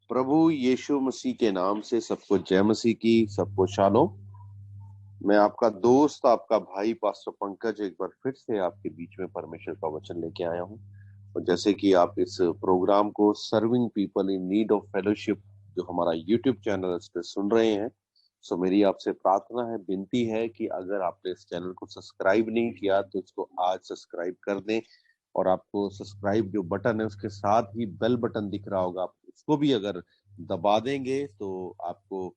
प्रभु यीशु मसीह के नाम से सबको जय मसीह की, सबको शालोम। मैं आपका दोस्त, आपका भाई पास्टर पंकज एक बार फिर से आपके बीच में परमेश्वर का वचन लेके आया हूँ। और जैसे कि आप इस प्रोग्राम को serving people in need of fellowship जो हमारा यूट्यूब चैनल है उस पर सुन रहे हैं, सो मेरी आपसे प्रार्थना है, विनती है कि अगर आपने इस चैनल को सब्सक्राइब नहीं किया तो इसको आज सब्सक्राइब कर दें। और आपको सब्सक्राइब जो बटन है उसके साथ ही बेल बटन दिख रहा होगा, आप उसको भी अगर दबा देंगे तो आपको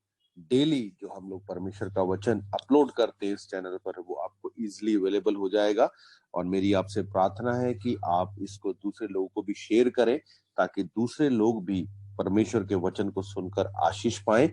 डेली जो हम लोग परमेश्वर का वचन अपलोड करते हैं इस चैनल पर वो आपको इजीली अवेलेबल हो जाएगा। और मेरी आपसे प्रार्थना है कि आप इसको दूसरे लोगों को भी शेयर करें ताकि दूसरे लोग भी परमेश्वर के वचन को सुनकर आशीष पाएं।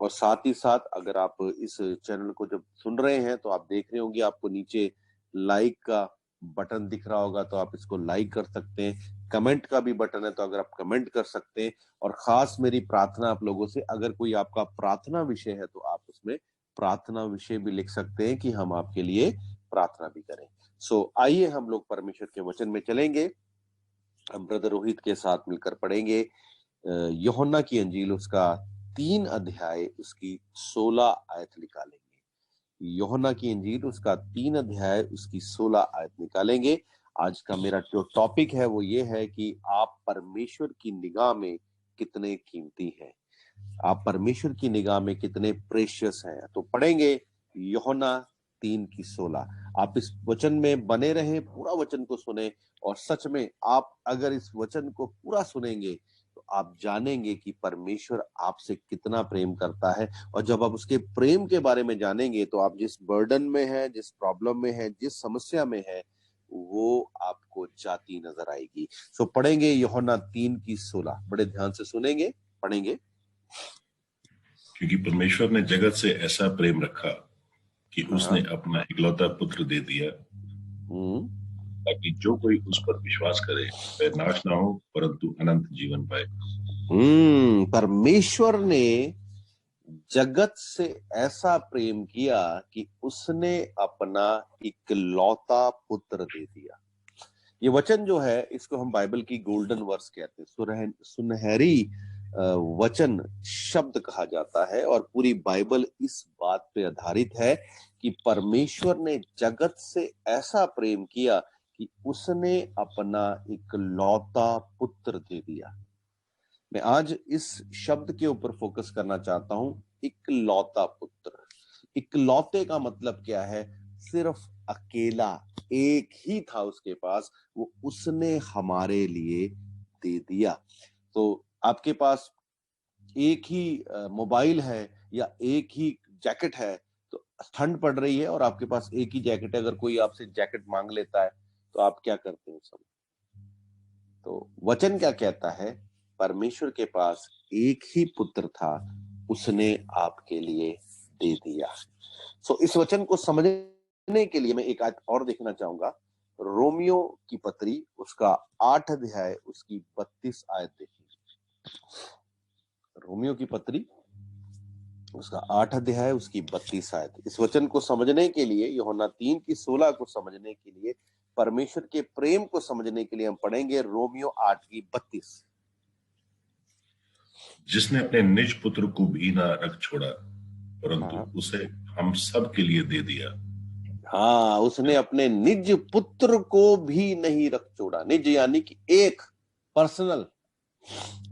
और साथ ही साथ अगर आप इस चैनल को जब सुन रहे हैं तो आप देख रहे होंगे आपको नीचे लाइक का बटन दिख रहा होगा, तो आप इसको लाइक कर सकते हैं। कमेंट का भी बटन है तो अगर आप कमेंट कर सकते हैं। और खास मेरी प्रार्थना आप लोगों से, अगर कोई आपका प्रार्थना विषय है तो आप उसमें प्रार्थना विषय भी लिख सकते हैं कि हम आपके लिए प्रार्थना भी करें। सो आइए हम लोग परमेश्वर के वचन में चलेंगे। हम ब्रदर रोहित के साथ मिलकर पढ़ेंगे यूहन्ना की अंजील उसका 3 अध्याय उसकी 16 आयत निकालेंगे। यूहन्ना की अंजील उसका 3 अध्याय उसकी 16 आयत निकालेंगे। आज का मेरा जो टॉपिक है वो ये है कि आप परमेश्वर की निगाह में कितने कीमती हैं, आप परमेश्वर की निगाह में कितने प्रेशियस हैं। तो पढ़ेंगे यूहन्ना 3 की 16। आप इस वचन में बने रहें, पूरा वचन को सुने। और सच में आप अगर इस वचन को पूरा सुनेंगे तो आप जानेंगे कि परमेश्वर आपसे कितना प्रेम करता है। और जब आप उसके प्रेम के बारे में जानेंगे तो आप जिस बर्डन में है, जिस प्रॉब्लम में है, जिस समस्या में है, वो आपको जाती नजर आएगी। सो पढ़ेंगे यूहन्ना 3 की 16। बड़े ध्यान से सुनेंगे, पढ़ेंगे। क्योंकि परमेश्वर ने जगत से ऐसा प्रेम रखा कि उसने अपना इकलौता पुत्र दे दिया, ताकि जो कोई उस पर विश्वास करे वह नाश ना हो परंतु अनंत जीवन पाए। परमेश्वर ने जगत से ऐसा प्रेम किया कि उसने अपना इकलौता पुत्र दे दिया। ये वचन जो है इसको हम बाइबल की गोल्डन वर्स कहते हैं, सुनहरी वचन शब्द कहा जाता है। और पूरी बाइबल इस बात पे आधारित है कि परमेश्वर ने जगत से ऐसा प्रेम किया कि उसने अपना इकलौता पुत्र दे दिया। मैं आज इस शब्द के ऊपर फोकस करना चाहता हूं, इकलौता पुत्र। इकलौते का मतलब क्या है? सिर्फ अकेला, एक ही था उसके पास, वो उसने हमारे लिए दे दिया। तो आपके पास एक ही मोबाइल है या एक ही जैकेट है, तो ठंड पड़ रही है और आपके पास एक ही जैकेट है, अगर कोई आपसे जैकेट मांग लेता है तो आप क्या करते हैं सब? तो वचन क्या कहता है? परमेश्वर के पास एक ही पुत्र था, उसने आपके लिए दे दिया। सो इस वचन को समझने के लिए मैं एक आयत और देखना चाहूंगा। रोमियो की पत्री उसका 8 अध्याय उसकी 32 आयत देखिए। रोमियो की पत्री उसका 8 अध्याय उसकी 32 आयत। इस वचन को समझने के लिए, यूहन्ना 3 की 16 को समझने के लिए, परमेश्वर के प्रेम को समझने के लिए हम पढ़ेंगे रोमियो 8 की 32। जिसने अपने निज पुत्र को भी ना रख छोड़ा परंतु उसे हम सब के लिए दे दिया। हाँ, उसने अपने निज पुत्र को भी नहीं रख छोड़ा। निज यानी कि एक, पर्सनल,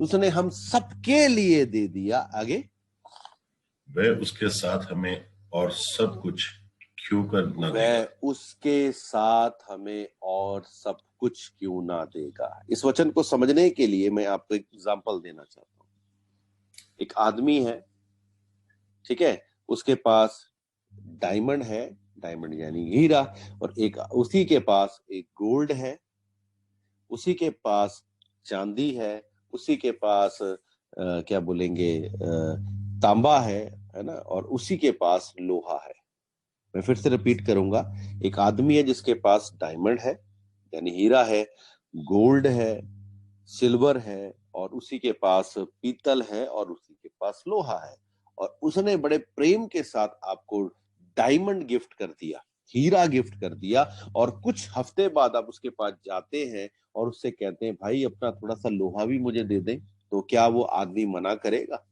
उसने हम सबके लिए दे दिया। आगे, वह उसके साथ हमें और सब कुछ क्यों कर न देगा? वह उसके साथ हमें और सब कुछ क्यों ना देगा। इस वचन को समझने के लिए मैं आपको एक एग्जांपल देना चाहता हूं। एक आदमी है, ठीक है, उसके पास डायमंड है, डायमंड यानी हीरा, और एक उसी के पास एक गोल्ड है, उसी के पास चांदी है, उसी के पास क्या बोलेंगे तांबा है ना, और उसी के पास लोहा है। मैं फिर से रिपीट करूंगा। एक आदमी है जिसके पास डायमंड है यानी हीरा है, गोल्ड है, सिल्वर है, और उसी के पास पीतल है, और उसी के पास लोहा है। और उसने बड़े प्रेम के साथ आपको डायमंड गिफ्ट कर दिया, हीरा गिफ्ट कर दिया। और कुछ हफ्ते बाद आप उसके पास जाते हैं और उससे कहते हैं, भाई अपना थोड़ा सा लोहा भी मुझे दे दें। तो क्या वो आदमी मना करेगा?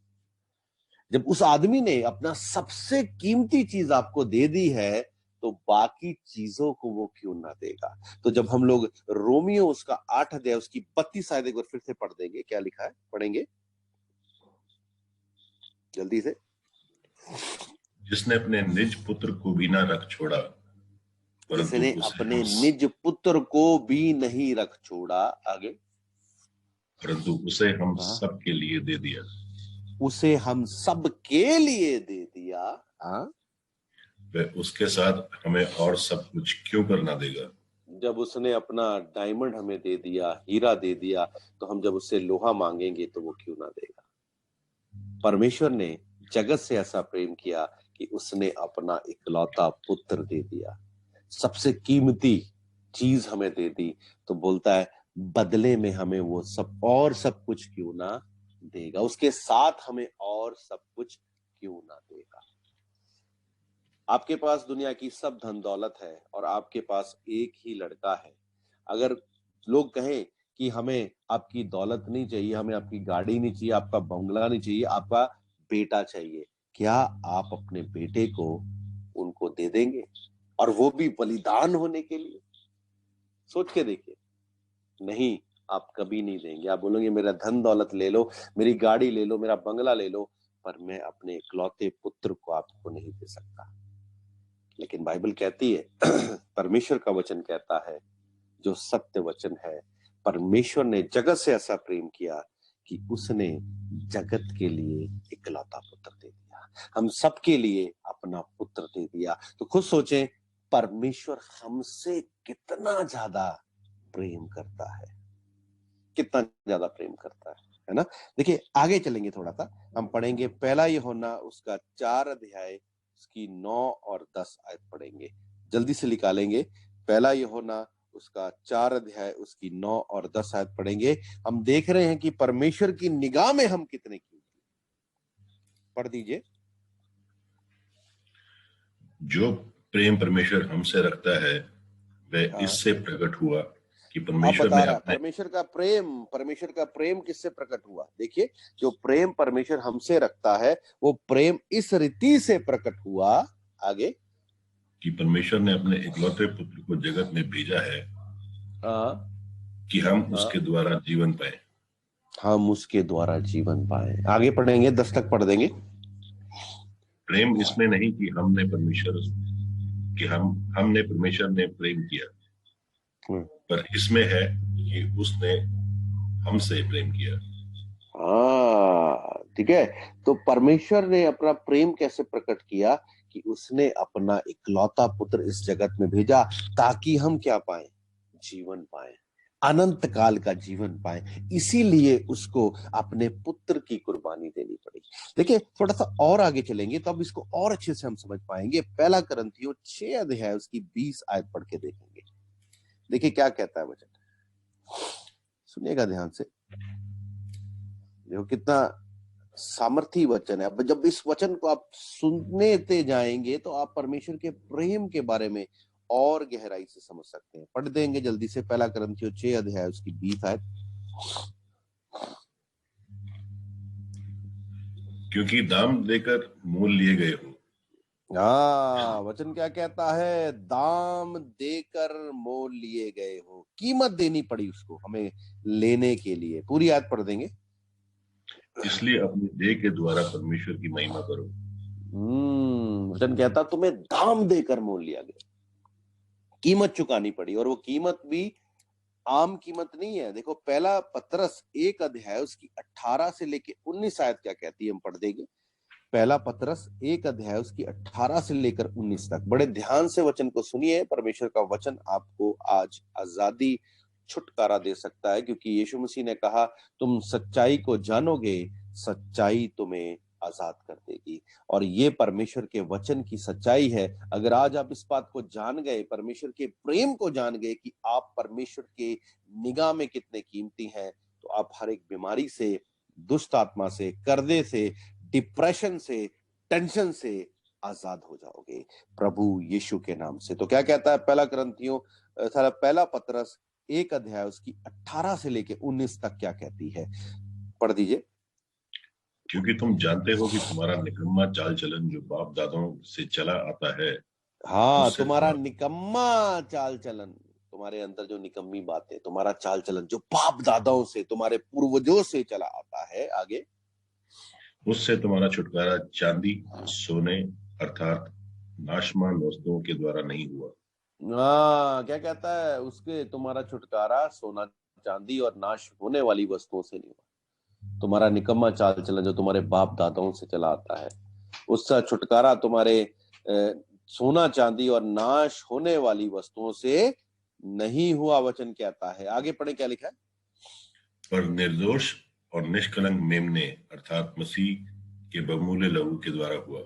जब उस आदमी ने अपना सबसे कीमती चीज आपको दे दी है, तो बाकी चीजों को वो क्यों ना देगा? तो जब हम लोग रोमियो उसका 8 अध्याय उसकी 32 आयत एक बार फिर से पढ़ देंगे, क्या लिखा है, पढ़ेंगे जल्दी से। जिसने अपने निज पुत्र को भी ना रख छोड़ा, परंतु जिसने उसे अपने हम निज पुत्र को भी नहीं रख छोड़ा, आगे, परंतु उसे हम हाँ, सबके लिए दे दिया, उसे हम सब के लिए दे दिया, हाँ, वह उसके साथ हमें और सब कुछ क्यों करना देगा? जब उसने अपना डायमंड हमें दे दिया, हीरा दे दिया, तो हम जब उससे लोहा मांगेंगे तो वो क्यों ना देगा? परमेश्वर ने जगत से ऐसा प्रेम किया कि उसने अपना इकलौता पुत्र दे दिया, सबसे कीमती चीज हमें दे दी। तो बोलता है बदले में हमें वो सब कुछ क्यों ना देगा, उसके साथ हमें और सब कुछ क्यों ना देगा। आपके पास दुनिया की सब धन दौलत है और आपके पास एक ही लड़का है। अगर लोग कहें कि हमें आपकी दौलत नहीं चाहिए, हमें आपकी गाड़ी नहीं चाहिए, आपका बंगला नहीं चाहिए, आपका बेटा चाहिए, क्या आप अपने बेटे को उनको दे देंगे? और वो भी बलिदान होने के लिए? सोच के देखिए, नहीं, आप कभी नहीं देंगे। आप बोलेंगे मेरा धन दौलत ले लो, मेरी गाड़ी ले लो, मेरा बंगला ले लो, पर मैं अपने इकलौते पुत्र को आपको नहीं दे सकता। लेकिन बाइबल कहती है परमेश्वर का वचन कहता है, जो सत्य वचन है, परमेश्वर ने जगत से ऐसा प्रेम किया कि उसने जगत के लिए इकलौता पुत्र दे दिया, हम सबके लिए अपना पुत्र दे दिया। तो खुद सोचें, परमेश्वर हमसे कितना ज्यादा प्रेम करता है, कितना ज्यादा प्रेम करता है ना? देखिए आगे चलेंगे थोड़ा सा, हम पढ़ेंगे पहला यूहन्ना उसका 4 अध्याय उसकी 9 और 10 आयत पढ़ेंगे, जल्दी से निकालेंगे। पहला यूहन्ना उसका 4 अध्याय उसकी 9 और 10 आयत पढ़ेंगे। हम देख रहे हैं कि परमेश्वर की निगाह में हम कितने कीमती। पढ़ दीजिए। जो प्रेम परमेश्वर हमसे रखता है वह हाँ, इससे प्रकट हुआ कि आप परमेश्वर बता ने रहा है अपने परमेश्वर का प्रेम किससे प्रकट हुआ? देखिए, जो प्रेम परमेश्वर हमसे रखता है वो प्रेम इस रीति से प्रकट हुआ, आगे, कि परमेश्वर ने अपने इकलौते पुत्र को जगत में भेजा है कि हम उसके द्वारा जीवन पाए। हम उसके द्वारा जीवन पाए। आगे पढ़ेंगे, 10 तक पढ़ देंगे। प्रेम इसमें नहीं कि हमने परमेश्वर ने प्रेम किया, पर इसमें है कि उसने हमसे प्रेम किया। हाँ, ठीक है। तो परमेश्वर ने अपना प्रेम कैसे प्रकट किया? कि उसने अपना इकलौता पुत्र इस जगत में भेजा ताकि हम क्या पाए? जीवन पाए, अनंत काल का जीवन पाए। इसीलिए उसको अपने पुत्र की कुर्बानी देनी पड़ी। देखिए थोड़ा सा और आगे चलेंगे तो अब इसको और अच्छे से हम समझ पाएंगे। पहला करंथियों 6 अध्याय उसकी 20 आयत पढ़ के देखेंगे। देखिए क्या कहता है वचन, सुनिएगा ध्यान से। देखो कितना सामर्थी वचन है। अब जब इस वचन को आप सुनते जाएंगे तो आप परमेश्वर के प्रेम के बारे में और गहराई से समझ सकते हैं। पढ़ देंगे जल्दी से, पहला करंथियों 6 अध्याय उसकी 20 आयत। क्योंकि दाम देकर मोल लिए गए हो। हाँ, वचन क्या कहता है? दाम देकर मोल लिए गए हो, कीमत देनी पड़ी उसको हमें लेने के लिए। पूरी आयत पढ़ देंगे। इसलिए अपनी देह के द्वारा परमेश्वर की महिमा करो। वचन कहता तुम्हें दाम देकर मोल लिया गया, कीमत चुकानी पड़ी, और वो कीमत भी आम कीमत नहीं है। देखो पहला पतरस 1 अध्याय उसकी 18 से लेके 19 आयत क्या कहती है, हम पढ़ देंगे। पहला पतरस 1 अध्याय उसकी 18 से लेकर 19 तक। बड़े ध्यान से वचन को सुनिए। परमेश्वर का वचन आपको आज आजादी, छुटकारा दे सकता है, क्योंकि यीशु मसीह ने कहा तुम सच्चाई को जानोगे, सच्चाई तुम्हें आजाद कर देगी। और ये परमेश्वर के वचन की सच्चाई है। अगर आज आप इस बात को जान गए, परमेश्वर के प्रेम को जान गए कि आप परमेश्वर के निगाह में कितने कीमती हैं, तो आप हर एक बीमारी से, दुष्ट आत्मा से, कर्जे से, डिप्रेशन से, टेंशन से आजाद हो जाओगे प्रभु यीशु के नाम से। तो क्या कहता है पहला पतरस 1 अध्याय उसकी 18 से लेके 19 तक क्या कहती है? पढ़ दीजिए। क्योंकि तुम जानते हो कि तुम्हारा निकम्मा चाल चलन जो बाप दादाओं से चला आता है, हाँ, उससे तुम्हारा निकम्मा चाल चलन, तुम्हारे अंदर जो निकम्मी बातें, तुम्हारा चाल चलन जो बाप दादाओं से, तुम्हारे पूर्वजों से चला आता है, आगे, उससे तुम्हारा छुटकारा चांदी सोने अर्थात नाशमान वस्तुओं के द्वारा नहीं हुआ। हाँ, क्या कहता है, उसके तुम्हारा छुटकारा सोना चांदी और नाश होने वाली वस्तुओं से नहीं हुआ। तुम्हारा निकम्मा चाल चलन जो तुम्हारे बाप दादाओं से चला आता है, उसका छुटकारा तुम्हारे सोना चांदी और नाश होने वाली वस्तुओं से नहीं हुआ, वचन कहता है। आगे पढ़े, क्या लिखा है? पर निर्दोष और निष्कलंक मेमने अर्थात मसीह के बहुमूल्य लहू के द्वारा हुआ।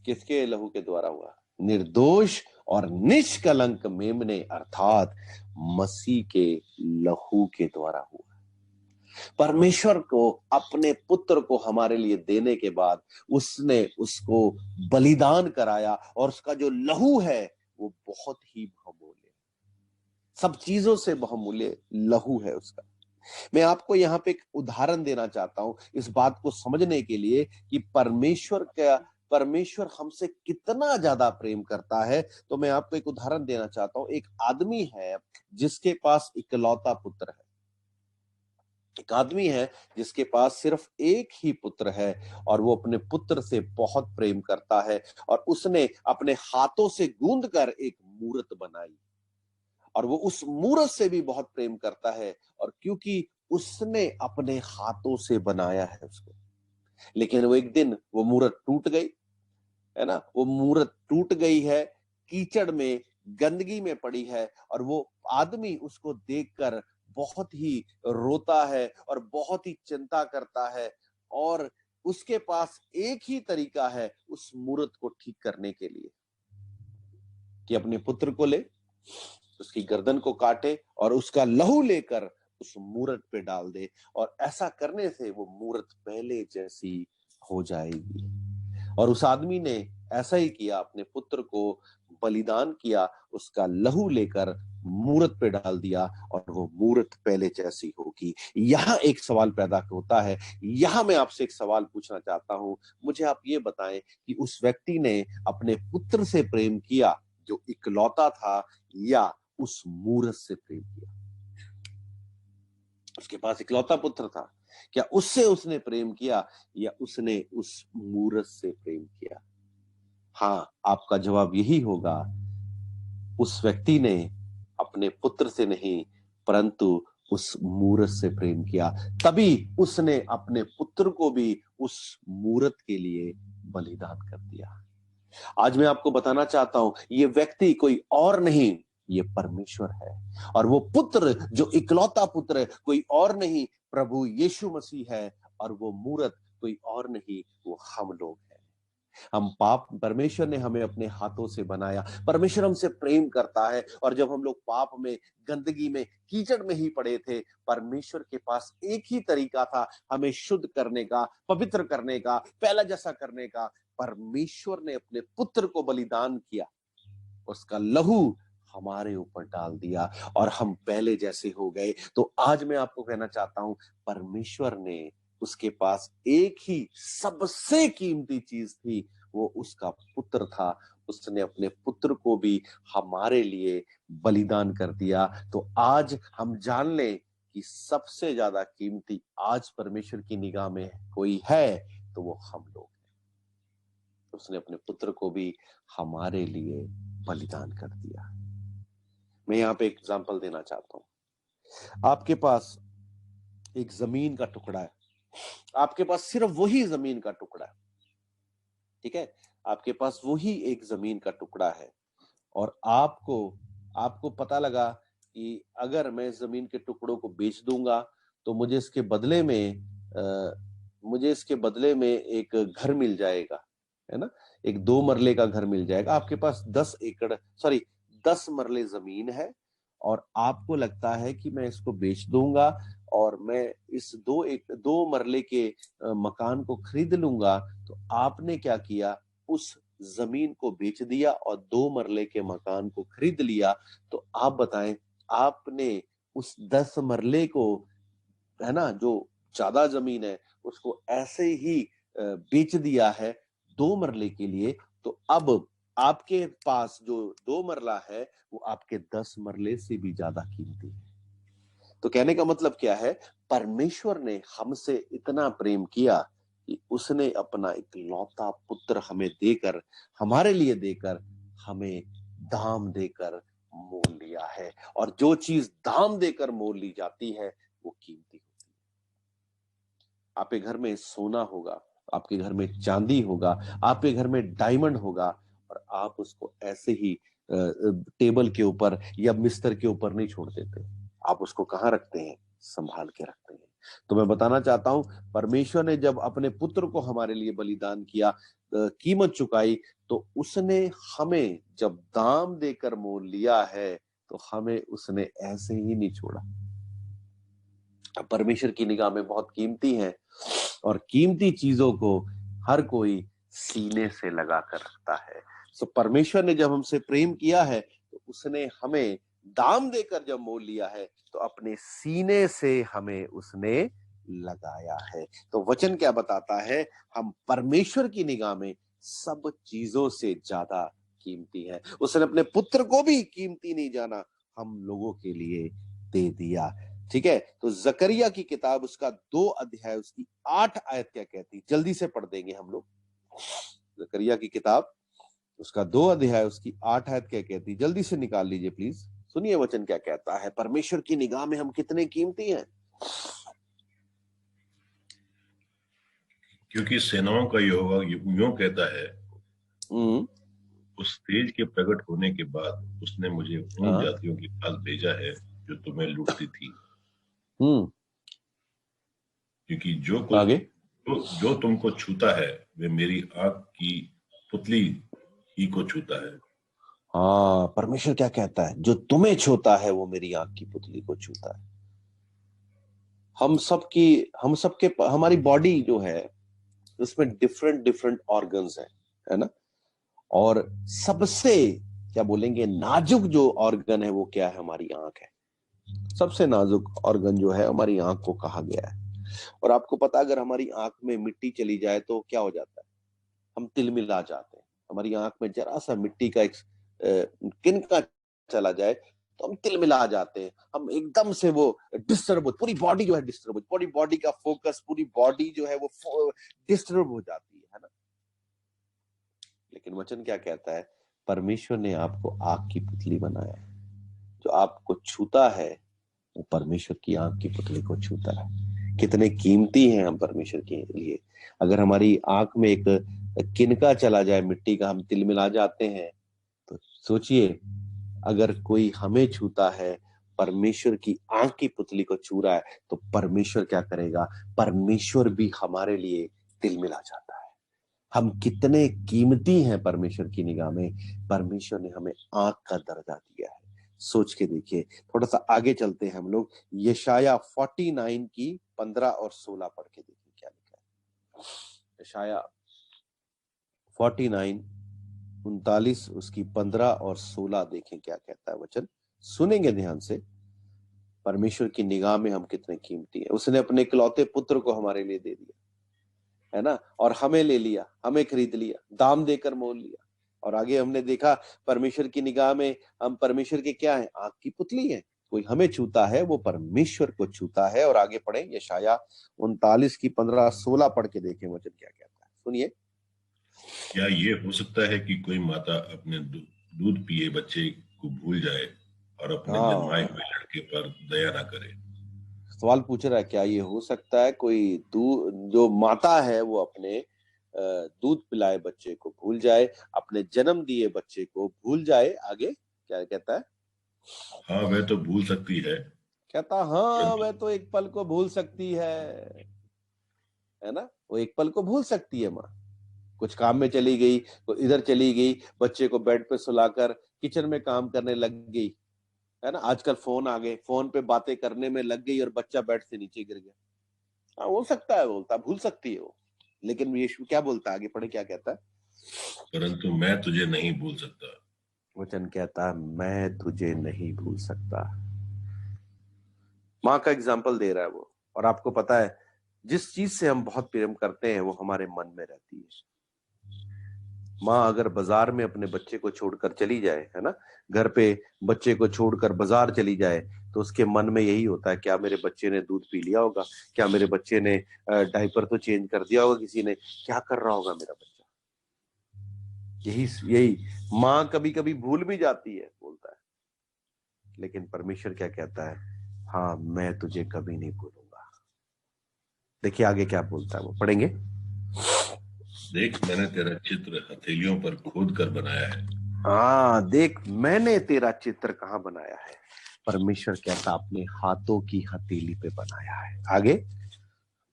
किसके लहू के द्वारा हुआ? निर्दोष और निष्कलंक मेमने अर्थात मसीह के लहू के द्वारा हुआ। परमेश्वर को अपने पुत्र को हमारे लिए देने के बाद उसने उसको बलिदान कराया, और उसका जो लहू है वो बहुत ही बहुमूल्य, सब चीजों से बहुमूल्य लहू है उसका। मैं आपको यहाँ पे एक उदाहरण देना चाहता हूं इस बात को समझने के लिए कि परमेश्वर हमसे कितना ज्यादा प्रेम करता है। तो मैं आपको एक उदाहरण देना चाहता हूं। एक आदमी है जिसके पास इकलौता पुत्र है। एक आदमी है जिसके पास सिर्फ एक ही पुत्र है, और वो अपने पुत्र से बहुत प्रेम करता है, और उसने अपने हाथों से गूंद कर एक मूरत बनाई, और वो उस मूरत से भी बहुत प्रेम करता है, और क्योंकि उसने अपने हाथों से बनाया है उसको। लेकिन वो एक दिन वो मूरत टूट गई, है ना, वो मूरत टूट गई है, कीचड़ में, गंदगी में पड़ी है, और वो आदमी उसको देखकर बहुत ही रोता है और बहुत ही चिंता करता है, और उसके पास एक ही तरीका है उस मूरत को ठीक करने के लिए कि अपने पुत्र को ले, उसकी गर्दन को काटे और उसका लहू लेकर उस मूरत पे डाल दे, और ऐसा करने से वो मूरत पहले जैसी हो जाएगी। और उस आदमी ने ऐसा ही किया, अपने पुत्र को बलिदान किया, उसका लहू लेकर मूरत पे डाल दिया, और वो मूरत पहले जैसी होगी। यहां एक सवाल पैदा होता है, यहां मैं आपसे एक सवाल पूछना चाहता हूं। मुझे आप ये बताएं कि उस व्यक्ति ने अपने पुत्र से प्रेम किया जो इकलौता था, या उस मूरत से प्रेम किया? उसके पास इकलौता पुत्र था, क्या उससे उसने प्रेम किया, या उसने उस मूरत से प्रेम किया? हाँ, आपका जवाब यही होगा, उस व्यक्ति ने अपने पुत्र से नहीं परंतु उस मूरत से प्रेम किया। तभी उसने अपने पुत्र को भी उस मूरत के लिए बलिदान कर दिया। आज मैं आपको बताना चाहता हूं, ये व्यक्ति कोई और नहीं, ये परमेश्वर है, और वो पुत्र जो इकलौता पुत्र है कोई और नहीं, प्रभु यीशु मसीह है, और वो मूरत कोई और नहीं, वो हम लोग हैं। हम पाप, परमेश्वर ने हमें अपने हाथों से बनाया, परमेश्वर हमसे प्रेम करता है, और जब हम लोग पाप में, गंदगी में, कीचड़ में ही पड़े थे, परमेश्वर के पास एक ही तरीका था हमें शुद्ध करने का, पवित्र करने का, पहला जैसा करने का। परमेश्वर ने अपने पुत्र को बलिदान किया, उसका लहू हमारे ऊपर डाल दिया, और हम पहले जैसे हो गए। तो आज मैं आपको कहना चाहता हूं, परमेश्वर ने, उसके पास एक ही सबसे कीमती चीज थी, वो उसका पुत्र था। उसने अपने पुत्र को भी हमारे लिए बलिदान कर दिया। तो आज हम जान लें कि सबसे ज्यादा कीमती आज परमेश्वर की निगाह में कोई है तो वो हम लोग हैं। उसने अपने पुत्र को भी हमारे लिए बलिदान कर दिया। मैं यहाँ पे एग्जांपल देना चाहता हूं। आपके पास एक जमीन का टुकड़ा है, आपके पास सिर्फ वही जमीन का टुकड़ा है, ठीक है, आपके पास वही एक जमीन का टुकड़ा है, और आपको पता लगा कि अगर मैं जमीन के टुकड़ों को बेच दूंगा तो मुझे इसके बदले में एक घर मिल जाएगा, है ना, एक 2 मरले का घर मिल जाएगा। आपके पास 10 मरले जमीन है, और आपको लगता है कि मैं इसको बेच दूंगा और मैं इस 2 मरले के मकान को खरीद लूंगा। तो आपने क्या किया, उस जमीन को बेच दिया और 2 मरले के मकान को खरीद लिया। तो आप बताएं, आपने उस 10 मरले को, है ना, जो ज्यादा जमीन है उसको ऐसे ही बेच दिया है 2 मरले के लिए, तो अब आपके पास जो 2 मरला है वो आपके 10 मरले से भी ज्यादा कीमती है। तो कहने का मतलब क्या है, परमेश्वर ने हमसे इतना प्रेम किया कि उसने अपना इकलौता पुत्र हमें देकर, हमारे लिए देकर, हमें दाम देकर मोल लिया है। और जो चीज दाम देकर मोल ली जाती है वो कीमती होती है। आपके घर में सोना होगा, आपके घर में चांदी होगा, आपके घर में डायमंड होगा, और आप उसको ऐसे ही टेबल के ऊपर या बिस्तर के ऊपर नहीं छोड़ देते, आप उसको कहाँ रखते हैं, संभाल के रखते हैं। तो मैं बताना चाहता हूं, परमेश्वर ने जब अपने पुत्र को हमारे लिए बलिदान किया, कीमत चुकाई, तो उसने हमें जब दाम देकर मोल लिया है, तो हमें उसने ऐसे ही नहीं छोड़ा। परमेश्वर की निगाह में बहुत कीमती है, और कीमती चीजों को हर कोई सीने से लगा कर रखता है। सो परमेश्वर ने जब हमसे प्रेम किया है, तो उसने हमें दाम देकर जब मोल लिया है, तो अपने सीने से हमें उसने लगाया है। तो वचन क्या बताता है, हम परमेश्वर की निगाह में सब चीजों से ज्यादा कीमती है। उसने अपने पुत्र को भी कीमती नहीं जाना, हम लोगों के लिए दे दिया। ठीक है, तो जकरिया की किताब उसका 2 अध्याय उसकी 8 आयत क्या कहती, जल्दी से पढ़ देंगे हम लोग। जकरिया की किताब उसका 2 अध्याय उसकी 8 आयत क्या कहती, जल्दी से निकाल लीजिए प्लीज। सुनिए वचन क्या कहता है, परमेश्वर की निगाह में हम कितने कीमती हैं। क्योंकि सेनाओं का यहोवा यूं कहता है, उस तेज के प्रकट होने के बाद उसने मुझे उन जातियों के पास भेजा है जो तुम्हें लूटती थी। क्योंकि जो कोई आगे जो तुमको छूता है वे मेरी आंख की पुतली ही को छूता है। हाँ, परमेश्वर क्या कहता है, जो तुम्हें छूता है वो मेरी आंख की पुतली को छूता है। हम सबके हमारी बॉडी जो है उसमें डिफरेंट डिफरेंट ऑर्गन्स है ना। और सबसे क्या बोलेंगे नाजुक जो ऑर्गन है वो क्या है, हमारी आंख है। सबसे नाजुक ऑर्गन जो है हमारी आंख को कहा गया है। और आपको पता, अगर हमारी आंख में मिट्टी चली जाए तो क्या हो जाता है, हम तिलमिला जाते हैं। हमारी आंख में जरा सा मिट्टी का एक किनका चला जाए तो हम तिलमिला जाते हैं, हम एकदम से वो डिस्टर्ब हो, पूरी बॉडी जो है डिस्टर्ब हो, पूरी बॉडी का फोकस, पूरी बॉडी जो है वो डिस्टर्ब हो जाती है ना। लेकिन वचन क्या कहता है, परमेश्वर ने आपको आंख की पुतली बनाया है। जो आपको छूता है वो परमेश्वर की आंख की पुतली को छूता है। कितने कीमती हैं हम परमेश्वर के लिए। अगर हमारी आंख में एक किनका चला जाए मिट्टी का, हम तिलमिला जाते हैं, तो सोचिए अगर कोई हमें छूता है, परमेश्वर की आंख की पुतली को छू रहा है, तो परमेश्वर क्या करेगा, परमेश्वर भी हमारे लिए तिलमिला जाता है। हम कितने कीमती हैं परमेश्वर की निगाह में। परमेश्वर ने हमें आंख का दर्जा दिया है। सोच के देखिए। थोड़ा सा आगे चलते हैं हम लोग, यशाया 49 की 15 और 16 पढ़ के देखिए क्या लिखा है। यशाया 49 39 उसकी 15 और 16 देखें क्या कहता है वचन। सुनेंगे ध्यान से। परमेश्वर की निगाह में हम कितने कीमती हैं। उसने अपने इकलौते पुत्र को हमारे लिए दे दिया है ना, और हमें ले लिया, हमें खरीद लिया, दाम देकर मोल लिया। और आगे हमने देखा परमेश्वर की निगाह में हम परमेश्वर के क्या है, आंख की पुतली है। कोई हमें छूता है वो परमेश्वर को छूता है। और आगे पढ़े यशाया 39 की 15-16 पढ़ के देखें वचन क्या कहता है, सुनिए। क्या ये हो सकता है कि कोई माता अपने दूध पिए बच्चे को भूल जाए और अपने जन्माए हुए लड़के पर दया ना करे? सवाल पूछ रहा है, क्या ये हो सकता है कोई जो माता है वो अपने दूध पिलाए बच्चे को भूल जाए, अपने जन्म दिए बच्चे को भूल जाए। आगे क्या कहता है, हाँ वह तो भूल सकती है, कहता हाँ वह तो एक पल को भूल सकती है ना। वो एक पल को भूल सकती है माँ। कुछ काम में चली गई तो इधर चली गई, बच्चे को बेड पे सुलाकर किचन में काम करने लग गई है ना। आजकल फोन आ गए, फोन पे बातें करने में लग गई और बच्चा बेड से नीचे गिर गया। हाँ हो सकता है, बोलता भूल सकती है वो। लेकिन यीशु क्या बोलता है, आगे पढ़े क्या कहता है, परंतु मैं तुझे नहीं भूल सकता। वचन कहता है मैं तुझे नहीं भूल सकता। माँ का एग्जाम्पल दे रहा है वो। और आपको पता है जिस चीज से हम बहुत प्रेम करते हैं वो हमारे मन में रहती है। माँ अगर बाजार में अपने बच्चे को छोड़कर चली जाए, है ना, घर पे बच्चे को छोड़कर बाजार चली जाए, तो उसके मन में यही होता है, क्या मेरे बच्चे ने दूध पी लिया होगा, क्या मेरे बच्चे ने डायपर तो चेंज कर दिया होगा किसी ने, क्या कर रहा होगा मेरा बच्चा। यही यही माँ कभी कभी भूल भी जाती है, बोलता है, लेकिन परमेश्वर क्या कहता है, हाँ मैं तुझे कभी नहीं भूलूंगा। देखिए आगे क्या बोलता है, वो पढ़ेंगे। देख मैंने तेरा चित्र हथेलियों पर खोद कर बनाया है। हाँ, देख मैंने तेरा चित्र कहाँ बनाया है। परमेश्वर कहता अपने हाथों की हथेली पे बनाया है। आगे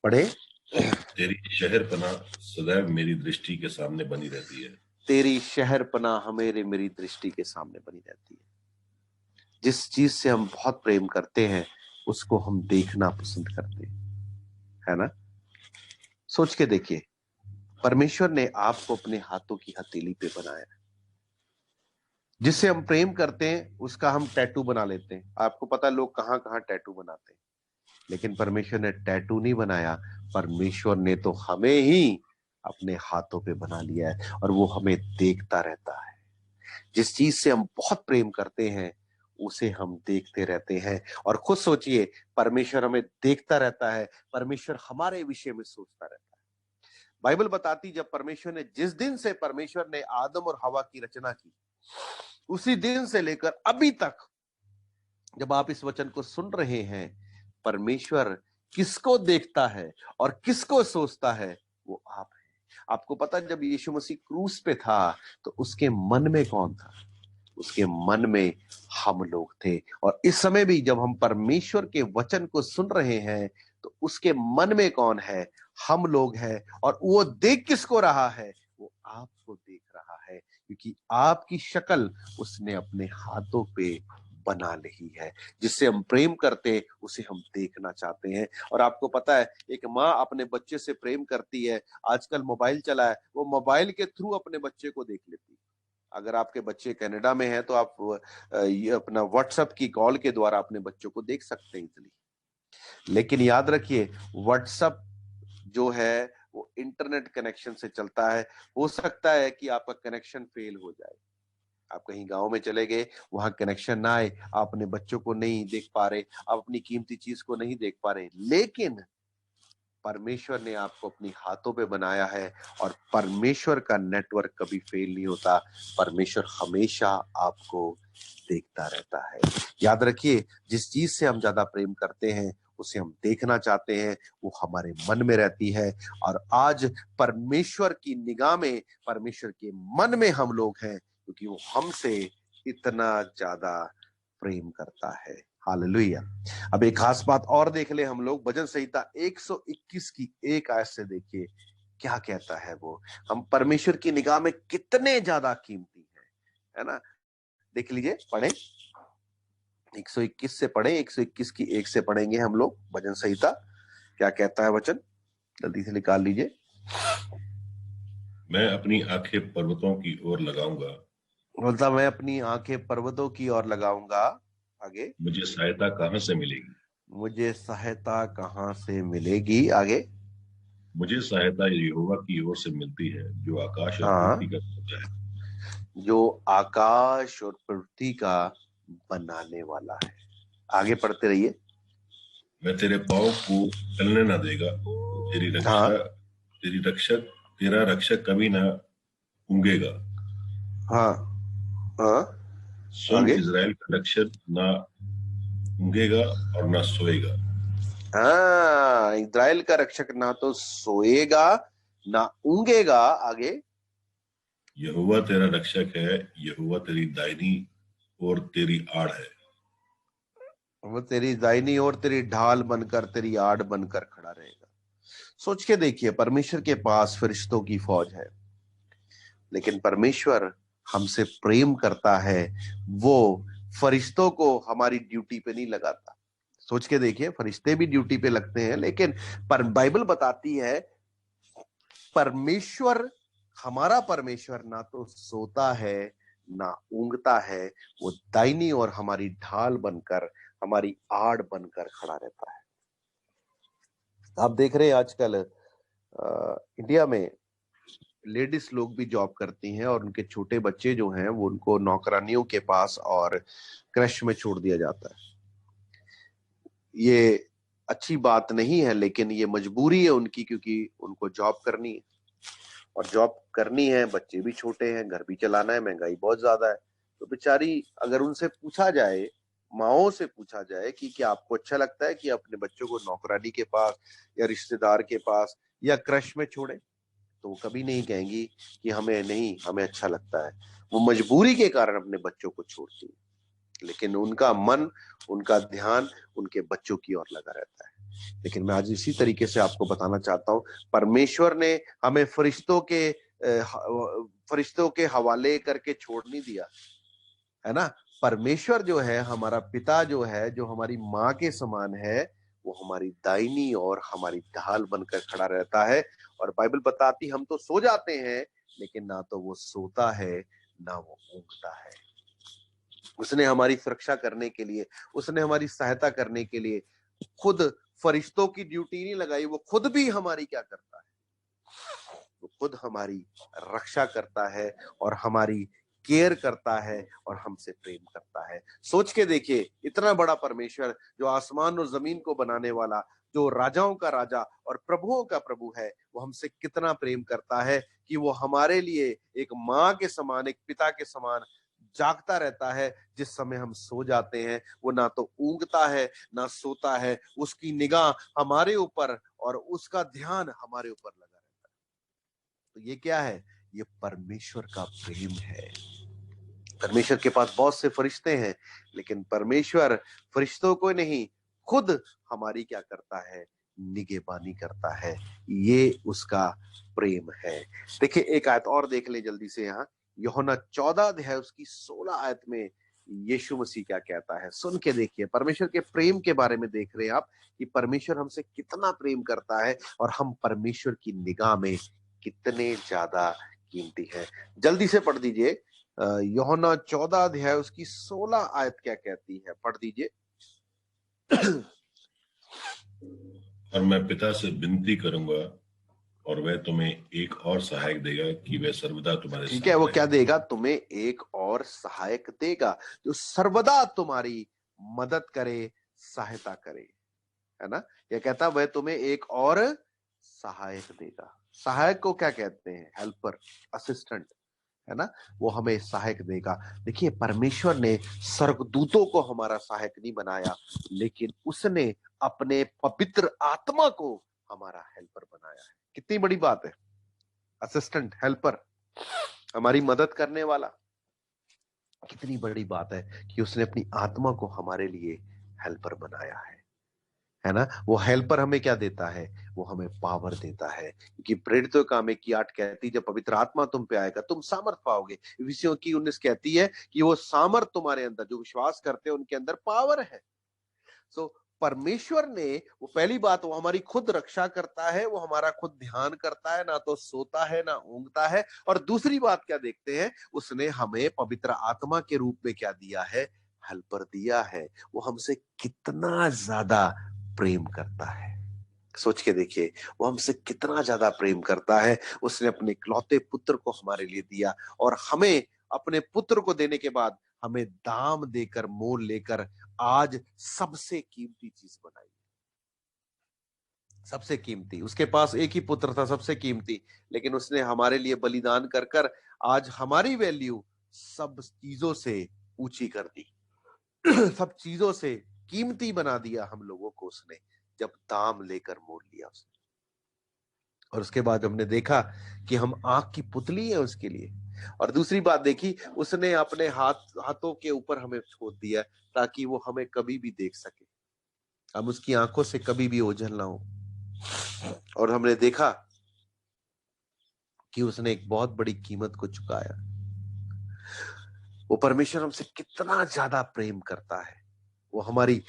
पढ़े। तेरी शहरपनाह सदैव मेरी दृष्टि के सामने बनी रहती है। तेरी शहरपनाह मेरी दृष्टि के सामने बनी रहती है। जिस चीज से हम बहुत प्रेम करते हैं उसको हम देखना पसंद करते हैं, है ना। सोच के देखिए, परमेश्वर ने आपको अपने हाथों की हथेली पे बनाया। जिससे हम प्रेम करते हैं उसका हम टैटू बना लेते हैं। आपको पता है लोग कहां कहां टैटू बनाते हैं, लेकिन परमेश्वर ने टैटू नहीं बनाया। परमेश्वर ने तो हमें ही अपने हाथों पे बना लिया है और वो हमें देखता रहता है। जिस चीज से हम बहुत प्रेम करते हैं उसे हम देखते रहते हैं। और खुद सोचिए, परमेश्वर हमें देखता रहता है, परमेश्वर हमारे विषय में सोचता रहता है। बाइबल बताती, जब परमेश्वर ने, जिस दिन से परमेश्वर ने आदम और हवा की रचना की, उसी दिन से लेकर अभी तक जब आप इस वचन को सुन रहे हैं, परमेश्वर किसको देखता है और किसको सोचता है, वो आप है। आपको पता, जब यीशु मसीह क्रूस पे था तो उसके मन में कौन था? उसके मन में हम लोग थे। और इस समय भी जब हम परमेश्वर के वचन को सुन रहे हैं तो उसके मन में कौन है? हम लोग हैं। और वो देख किसको रहा है? वो आपको देख रहा है, क्योंकि आपकी शक्ल उसने अपने हाथों पे बना ली है। जिससे हम प्रेम करते उसे हम देखना चाहते हैं। और आपको पता है, एक माँ अपने बच्चे से प्रेम करती है। आजकल मोबाइल चला है, वो मोबाइल के थ्रू अपने बच्चे को देख लेती है। अगर आपके बच्चे कनाडा में हैं तो आप ये अपना व्हाट्सएप की कॉल के द्वारा अपने बच्चों को देख सकते हैं इजली। लेकिन याद रखिए, व्हाट्सएप जो है वो इंटरनेट कनेक्शन से चलता है। हो सकता है कि आपका कनेक्शन फेल हो जाए, आप कहीं गांव में चले गए, वहां कनेक्शन ना आए, आप अपने बच्चों को नहीं देख पा रहे, आप अपनी कीमती चीज को नहीं देख पा रहे, लेकिन परमेश्वर ने आपको अपनी हाथों पे बनाया है। और परमेश्वर का नेटवर्क कभी फेल नहीं होता। परमेश्वर हमेशा आपको देखता रहता है। याद रखिए, जिस चीज से हम ज्यादा प्रेम करते हैं उसे हम देखना चाहते हैं, वो हमारे मन में रहती है। और आज परमेश्वर की निगाह में, परमेश्वर के मन में हम लोग हैं, क्योंकि वो हमसे इतना ज्यादा प्रेम करता है। हालेलुया। अब एक खास बात और देख ले हम लोग, भजन संहिता 121 की एक आयत से देखिए क्या कहता है वो। हम परमेश्वर की निगाह में कितने ज्यादा कीमती हैं, है ना। देख लीजिए, पढ़े 121 से पढ़े, 121 की एक से पढ़ेंगे हम लोग भजन संहिता। क्या कहता है वचन, जल्दी से निकाल लीजिए। मैं अपनी आंखें पर्वतों की ओर लगाऊंगा। बोलता, मैं अपनी आंखें पर्वतों की ओर लगाऊंगा। आगे, मुझे सहायता कहाँ से मिलेगी? मुझे सहायता कहाँ से मिलेगी? आगे, मुझे सहायता यहोवा की ओर से मिलती है, जो आकाश और हाँ, पृथ्वी का करता है। जो आकाश और पृथ्वी का बनाने वाला है। आगे पढ़ते रहिए। मैं तेरे पाँव को चलने न देगा। हाँ, तेरा रक्षक कभी ना ऊँघेगा। हाँ, हाँ, सुन, आगे, इज़राइल का रक्षक ना ऊँघेगा और ना सोएगा। हाँ, इज़राइल का रक्षक ना तो सोएगा ना ऊंघेगा। आगे, यहोवा तेरा रक्षक है, यहोवा तेरी दाहिनी और तेरी आड़ है। वो तेरी दाहिनी ओर तेरी ढाल बनकर, तेरी आड़ बनकर खड़ा रहेगा। सोच के देखिए, परमेश्वर के पास फरिश्तों की फौज है, लेकिन परमेश्वर हमसे प्रेम करता है। वो फरिश्तों को हमारी ड्यूटी पे नहीं लगाता। सोच के देखिए, फरिश्ते भी ड्यूटी पे लगते हैं, लेकिन पर बाइबल बताती है परमेश्वर, हमारा परमेश्वर ना तो सोता है ना ऊंघता है। वो दाहिनी और हमारी ढाल बनकर, हमारी आड़ बनकर खड़ा रहता है। आप देख रहे हैं आजकल इंडिया में लेडीज लोग भी जॉब करती हैं और उनके छोटे बच्चे जो हैं वो उनको नौकरानियों के पास और क्रश में छोड़ दिया जाता है। ये अच्छी बात नहीं है, लेकिन ये मजबूरी है उनकी, क्योंकि उनको जॉब करनी है और जॉब करनी है, बच्चे भी छोटे हैं, घर भी चलाना है, महंगाई बहुत ज्यादा है। तो बेचारी, अगर उनसे पूछा जाए, माओ से पूछा जाए कि क्या आपको अच्छा लगता है कि अपने बच्चों को नौकरानी के पास या रिश्तेदार के पास या क्रश में छोड़े, तो वो कभी नहीं कहेंगी कि हमें नहीं, हमें अच्छा लगता है। वो मजबूरी के कारण अपने बच्चों को छोड़ती है, लेकिन उनका मन, उनका ध्यान उनके बच्चों की ओर लगा रहता है। लेकिन मैं आज इसी तरीके से आपको बताना चाहता हूं, परमेश्वर ने हमें फरिश्तों के हवाले करके छोड़ नहीं दिया, है ना। परमेश्वर जो है, हमारा पिता जो है, जो हमारी माँ के समान है, वो हमारी दाहिनी और हमारी ढाल बनकर खड़ा रहता है। और बाइबल बताती, हम तो सो जाते हैं, लेकिन ना तो वो सोता है ना वो ऊँघता है। उसने हमारी सुरक्षा करने के लिए, उसने हमारी सहायता करने के लिए खुद फरिश्तों की ड्यूटी नहीं लगाई, वो खुद भी हमारी क्या करता है, वो खुद हमारी रक्षा करता है और हमारी केयर करता है और हमसे प्रेम करता है। सोच के देखिए, इतना बड़ा परमेश्वर, जो आसमान और जमीन को बनाने वाला, जो राजाओं का राजा और प्रभुओं का प्रभु है, वो हमसे कितना प्रेम करता है कि वो हमारे लिए एक माँ के समान, एक पिता के समान जागता रहता है। जिस समय हम सो जाते हैं, वो ना तो ऊँघता है ना सोता है, उसकी निगाह हमारे ऊपर और उसका ध्यान हमारे ऊपर लगा रहता है। तो ये क्या है? ये परमेश्वर का प्रेम है। परमेश्वर के पास बहुत से फरिश्ते हैं, लेकिन परमेश्वर फरिश्तों को नहीं, खुद हमारी क्या करता है? निगहबानी करता है। ये उसका प्रेम है। देखिए, एक आयत और देख ले जल्दी से। यहाँ यूहन्ना 14 अध्याय उसकी 16 आयत में यीशु मसीह क्या कहता है, सुन के देखिए। परमेश्वर के प्रेम के बारे में देख रहे हैं आप कि परमेश्वर हमसे कितना प्रेम करता है और हम परमेश्वर की निगाह में कितने ज्यादा कीमती है। जल्दी से पढ़ दीजिए, यूहन्ना 14 अध्याय उसकी 16 आयत क्या कहती है, पढ़ दीजिए। और मैं पिता से विनती करूंगा और वह तुम्हें एक और सहायक देगा कि वह सर्वदा तुम्हारे ठीक साथ है, वो रहे। क्या देगा? तुम्हें एक और सहायक देगा, जो सर्वदा तुम्हारी मदद करे, सहायता करे, है ना। यह कहता, वह तुम्हें एक और सहायक देगा। सहायक को क्या कहते हैं? हेल्पर, असिस्टेंट, है ना। वो हमें सहायक देगा। देखिए, परमेश्वर ने स्वर्गदूतों को हमारा सहायक नहीं बनाया, लेकिन उसने अपने पवित्र आत्मा को हमारा हेल्पर बनाया है। कितनी बड़ी बात है! असिस्टेंट, हेल्पर, हमारी मदद करने वाला। कितनी बड़ी बात है कि उसने अपनी आत्मा को हमारे लिए हेल्पर बनाया है ना। वो हेल्पर हमें क्या देता है? वो हमें पावर देता है, क्योंकि प्रेरितों का काम 1:8 कहती है, जब पवित्र आत्मा तुम पे आएगा तुम सामर्थ पाओगे। इफिसियों की 19 कहती है कि वो सामर्थ तुम्हारे अंदर, जो विश्वास करते हैं उनके अंदर पावर है। सो परमेश्वर ने, वो पहली बात, वो हमारी खुद रक्षा करता है, वो हमारा खुद ध्यान करता है, ना तो सोता है ना ऊँघता है। और दूसरी बात क्या देखते हैं? उसने हमें पवित्र आत्मा के रूप में क्या दिया है? हेल्पर दिया है। वो हमसे कितना ज्यादा प्रेम करता है, सोच के देखिए। वो हमसे कितना ज्यादा प्रेम करता है। उसने अपने इकलौते पुत्र को हमारे लिए दिया, और हमें अपने पुत्र को देने के बाद हमें दाम देकर, मोल लेकर आज सबसे कीमती चीज बनाई। सबसे कीमती, उसके पास एक ही पुत्र था, सबसे कीमती, लेकिन उसने हमारे लिए बलिदान कर कर आज हमारी वैल्यू सब चीजों से ऊंची कर दी। सब चीजों से कीमती बना दिया हम लोगों को उसने, जब दाम लेकर मोल लिया उसने। और उसके बाद हमने देखा कि हम आंख की पुतली है उसके लिए। और दूसरी बात देखी, उसने अपने हाथों के ऊपर हमें छोड़ दिया, ताकि वो हमें कभी भी देख सके, हम उसकी आंखों से कभी भी ओझल ना हो। और हमने देखा कि उसने एक बहुत बड़ी कीमत को चुकाया। वो परमेश्वर हमसे कितना ज्यादा प्रेम करता है, वो हमारी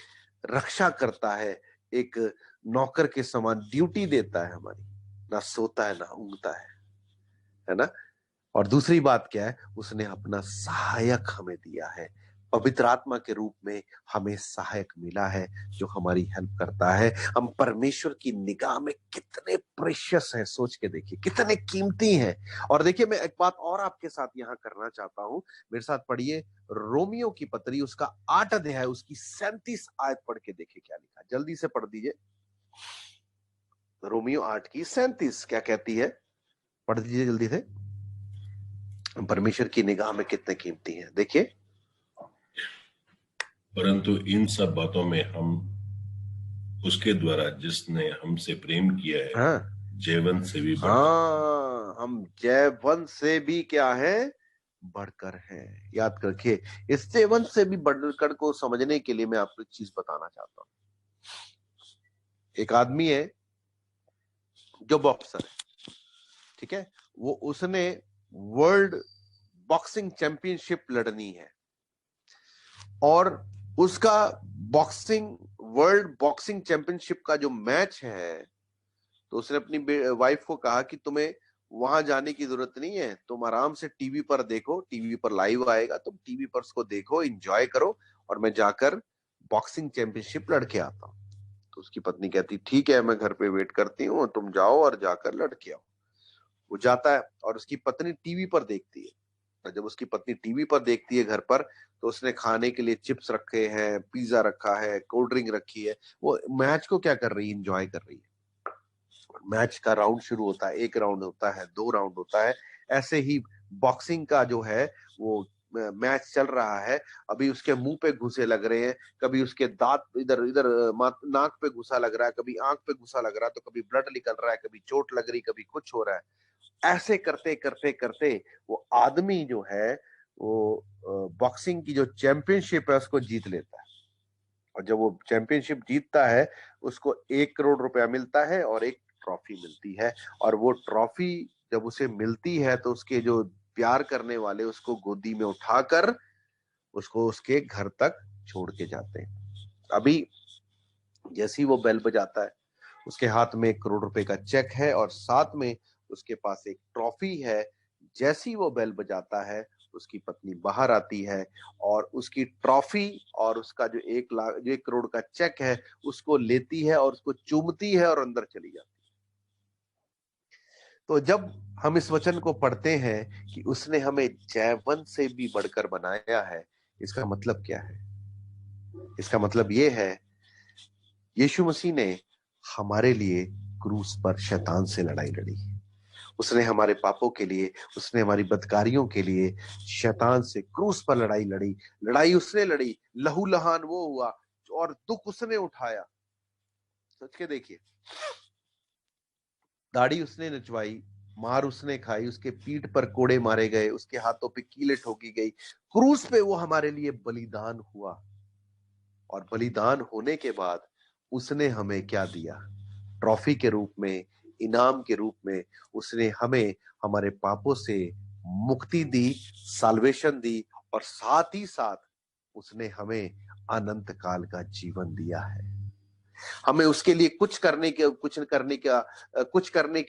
रक्षा करता है, एक नौकर के समान ड्यूटी देता है हमारी, ना सोता है ना ऊँघता है ना। और दूसरी बात क्या है? उसने अपना सहायक हमें दिया है, पवित्र आत्मा के रूप में हमें सहायक मिला है जो हमारी हेल्प करता है। हम परमेश्वर की निगाह में कितने प्रेशियस हैं, सोच के देखिए कितने कीमती हैं। और देखिए मैं एक बात और आपके साथ यहां करना चाहता हूं, मेरे साथ पढ़िए रोमियो की पत्री उसका 8 अध्याय उसकी 37 आयत पढ़ के देखिए क्या लिखा, जल्दी से पढ़ दीजिए। रोमियो 8 की 37 क्या कहती है, पढ़ दीजिए जल्दी से। परमेश्वर की निगाह में कितने कीमती हैं, देखिए। परंतु इन सब बातों में हम उसके द्वारा जिसने हमसे प्रेम किया है, हाँ जयवंत से भी हाँ, हम जयवंत से भी क्या है, बढ़कर है। याद रखिए, इस जयवंत से भी बढ़कर को समझने के लिए मैं आपको एक चीज बताना चाहता हूं। एक आदमी है जो बॉक्सर है, ठीक है, वो उसने वर्ल्ड बॉक्सिंग चैंपियनशिप लड़नी है और उसका बॉक्सिंग वर्ल्ड बॉक्सिंग चैंपियनशिप का जो मैच है, तो उसने अपनी वाइफ को कहा कि तुम्हें वहां जाने की जरूरत नहीं है, तुम आराम से टीवी पर देखो, टीवी पर लाइव आएगा, तुम टीवी पर उसको देखो, एंजॉय करो, और मैं जाकर बॉक्सिंग चैंपियनशिप लड़के आता हूँ। तो उसकी पत्नी कहती ठीक है, मैं घर पे वेट करती हूँ, तुम जाओ और जाकर लड़के आओ। वो जाता है और उसकी पत्नी टीवी पर देखती है। और जब उसकी पत्नी टीवी पर देखती है घर पर, तो उसने खाने के लिए चिप्स रखे हैं, पिज्जा रखा है, कोल्ड ड्रिंक रखी है, वो मैच को क्या कर रही है, एंजॉय कर रही है। मैच का राउंड शुरू होता है, एक राउंड होता है, दो राउंड होता है, ऐसे ही बॉक्सिंग का जो है वो मैच चल रहा है। अभी उसके मुंह पे घुसे लग रहे हैं, कभी उसके दांत इधर इधर नाक पे घुसा लग रहा है, कभी आंख पे घुसा लग रहा है, तो कभी ब्लड निकल रहा है, कभी चोट लग रही, कभी कुछ हो रहा है। ऐसे करते करते करते वो आदमी जो है वो बॉक्सिंग की जो चैंपियनशिप है उसको जीत लेता है। और जब वो चैंपियनशिप जीतता है, उसको 1 करोड़ रुपया मिलता है और एक ट्रॉफी मिलती है। और वो ट्रॉफी जब उसे मिलती है तो उसके जो प्यार करने वाले उसको गोदी में उठाकर उसको उसके घर तक छोड़ के जाते हैं। अभी जैसे ही वो बेल बजाता है, उसके हाथ में 1 करोड़ रुपए का चेक है और साथ में उसके पास एक ट्रॉफी है। जैसी वो बेल बजाता है, उसकी पत्नी बाहर आती है और उसकी ट्रॉफी और उसका जो 1 लाख जो 1 करोड़ का चेक है उसको लेती है और उसको चूमती है और अंदर चली जाती है। तो जब हम इस वचन को पढ़ते हैं कि उसने हमें जयवंत से भी बढ़कर बनाया है, इसका मतलब क्या है? इसका मतलब ये है, यीशु मसीह ने हमारे लिए क्रूस पर शैतान से लड़ाई लड़ी। उसने हमारे पापों के लिए, उसने हमारी बदकारियों के लिए शैतान से क्रूस पर लड़ाई लड़ी। लड़ाई उसने लड़ी, लहू लहान वो हुआ और दुख उसने उठाया। सोच के देखिए, दाढ़ी उसने नचवाई, मार उसने खाई, उसके पीठ पर कोड़े मारे गए, उसके हाथों पे कीलें ठोकी गई, क्रूस पे वो हमारे लिए बलिदान हुआ। और बलिदान होने के बाद उसने हमें क्या दिया? ट्रॉफी के रूप में, इनाम के रूप में उसने हमें हमारे पापों से मुक्ति दी, साल्वेशन दी, और साथ ही साथ उसने हमें अनंत काल का जीवन दिया है। हमें उसके लिए कुछ करने की